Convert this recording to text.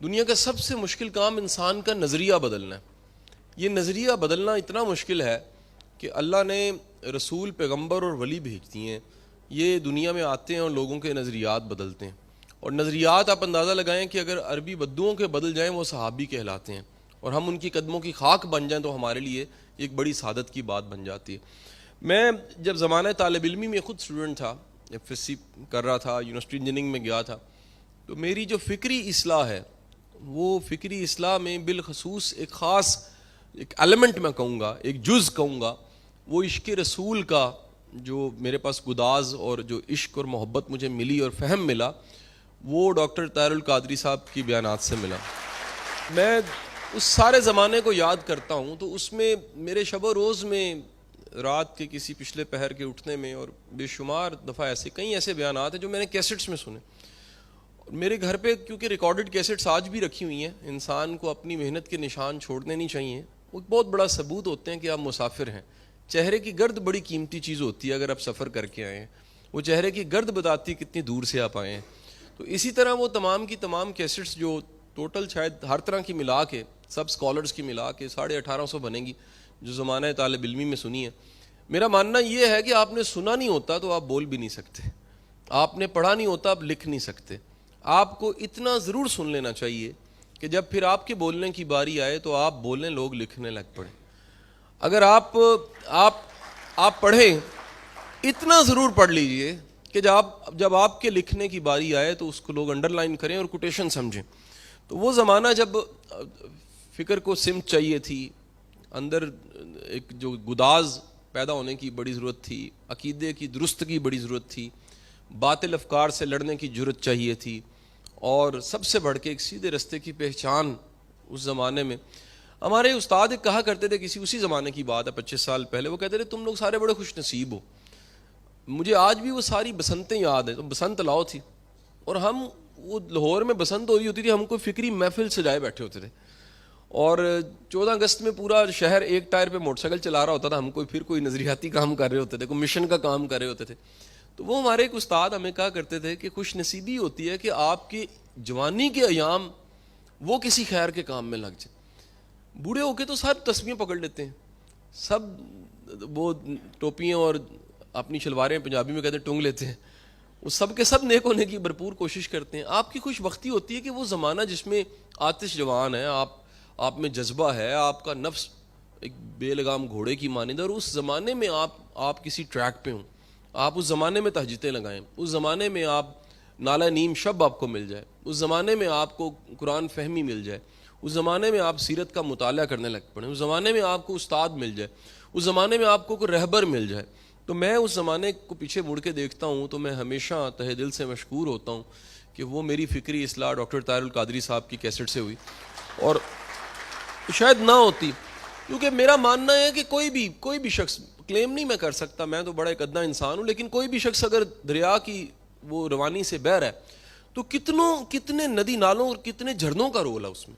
دنیا کا سب سے مشکل کام انسان کا نظریہ بدلنا ہے. یہ نظریہ بدلنا اتنا مشکل ہے کہ اللہ نے رسول، پیغمبر اور ولی بھیج دیے ہیں. یہ دنیا میں آتے ہیں اور لوگوں کے نظریات بدلتے ہیں. اور نظریات آپ اندازہ لگائیں کہ اگر عربی بدوؤں کے بدل جائیں وہ صحابی کہلاتے ہیں، اور ہم ان کی قدموں کی خاک بن جائیں تو ہمارے لیے ایک بڑی سعادت کی بات بن جاتی ہے. میں جب زمانہ طالب علمی میں خود اسٹوڈنٹ تھا، ایف ایس سی کر رہا تھا، یونیورسٹی انجینئرنگ میں گیا تھا، تو میری جو فکری اصلاح ہے وہ فکری اصلاح میں بالخصوص ایک خاص ایک ایلیمنٹ میں کہوں گا، ایک جز کہوں گا، وہ عشق رسول کا جو میرے پاس گداز اور جو عشق اور محبت مجھے ملی اور فہم ملا، وہ ڈاکٹر طاہر القادری صاحب کی بیانات سے ملا. میں اس سارے زمانے کو یاد کرتا ہوں تو اس میں میرے شب و روز میں رات کے کسی پچھلے پہر کے اٹھنے میں اور بے شمار دفعہ کئی ایسے بیانات ہیں جو میں نے کیسٹس میں سنے. میرے گھر پہ کیونکہ ریکارڈڈ کیسٹس آج بھی رکھی ہوئی ہیں، انسان کو اپنی محنت کے نشان چھوڑنے نہیں چاہیے. وہ ایک بہت بڑا ثبوت ہوتے ہیں کہ آپ مسافر ہیں. چہرے کی گرد بڑی قیمتی چیز ہوتی ہے اگر آپ سفر کر کے آئے ہیں. وہ چہرے کی گرد بتاتی کتنی دور سے آپ آئے ہیں. تو اسی طرح وہ تمام کی تمام کیسٹس جو ٹوٹل شاید ہر طرح کی ملا کے، سب اسکالرس کی ملا کے 1850 بنیں گی، جو زمانہ طالب علمی میں سنی ہے. میرا ماننا یہ ہے کہ آپ نے سنا نہیں ہوتا تو آپ بول بھی نہیں سکتے، آپ نے پڑھا نہیں ہوتا آپ لکھ نہیں سکتے. آپ کو اتنا ضرور سن لینا چاہیے کہ جب پھر آپ کے بولنے کی باری آئے تو آپ بولیں، لوگ لکھنے لگ پڑیں. اگر آپ پڑھیں، اتنا ضرور پڑھ لیجئے کہ جب آپ کے لکھنے کی باری آئے تو اس کو لوگ انڈر لائن کریں اور کوٹیشن سمجھیں. تو وہ زمانہ جب فکر کو سمت چاہیے تھی، اندر ایک جو گداز پیدا ہونے کی بڑی ضرورت تھی، عقیدے کی درستگی بڑی ضرورت تھی، باطل افکار سے لڑنے کی جرت چاہیے تھی، اور سب سے بڑھ کے ایک سیدھے رستے کی پہچان. اس زمانے میں ہمارے استاد ایک کہا کرتے تھے، اسی زمانے کی بات ہے 25 سال پہلے، وہ کہتے تھے تم لوگ سارے بڑے خوش نصیب ہو. مجھے آج بھی وہ ساری بسنتیں یاد ہیں. تو بسنت لاؤ تھی اور ہم وہ لاہور میں بسنت ہو رہی ہوتی تھی، ہم کوئی فکری محفل سجائے بیٹھے ہوتے تھے، اور 14 اگست میں پورا شہر ایک ٹائر پہ موٹر سائیکل چلا رہا ہوتا تھا، ہم کوئی نظریاتی کام کر رہے ہوتے تھے، کوئی مشن کا کام کر رہے ہوتے تھے. تو وہ ہمارے ایک استاد ہمیں کہا کرتے تھے کہ خوش نصیبی ہوتی ہے کہ آپ کی جوانی کے ایام وہ کسی خیر کے کام میں لگ جائیں. بوڑھے ہو کے تو سب تسبیحیں پکڑ لیتے ہیں، سب وہ ٹوپیاں اور اپنی شلواریں پنجابی میں کہتے ہیں ٹونگ لیتے ہیں، وہ سب کے سب نیک ہونے کی بھرپور کوشش کرتے ہیں. آپ کی خوش بختی ہوتی ہے کہ وہ زمانہ جس میں آتش جوان ہے، آپ میں جذبہ ہے، آپ کا نفس ایک بے لگام گھوڑے کی مانند ہے، اور اس زمانے میں آپ کسی ٹریک پہ ہوں. آپ اس زمانے میں تہجدیں لگائیں، اس زمانے میں آپ نالہ نیم شب آپ کو مل جائے، اس زمانے میں آپ کو قرآن فہمی مل جائے، اس زمانے میں آپ سیرت کا مطالعہ کرنے لگ پڑیں، اس زمانے میں آپ کو استاد مل جائے، اس زمانے میں آپ کو کوئی رہبر مل جائے. تو میں اس زمانے کو پیچھے مڑ کے دیکھتا ہوں تو میں ہمیشہ تہ دل سے مشکور ہوتا ہوں کہ وہ میری فکری اصلاح ڈاکٹر طاہر القادری صاحب کی کیسٹ سے ہوئی، اور شاید نہ ہوتی. کیونکہ میرا ماننا ہے کہ کوئی بھی شخص، کلیم نہیں میں کر سکتا، میں تو بڑا ایک ادنا انسان ہوں، لیکن کوئی بھی شخص اگر دریا کی وہ روانی سے بہر ہے تو کتنے ندی نالوں اور کتنے جھرنوں کا رول ہے اس میں.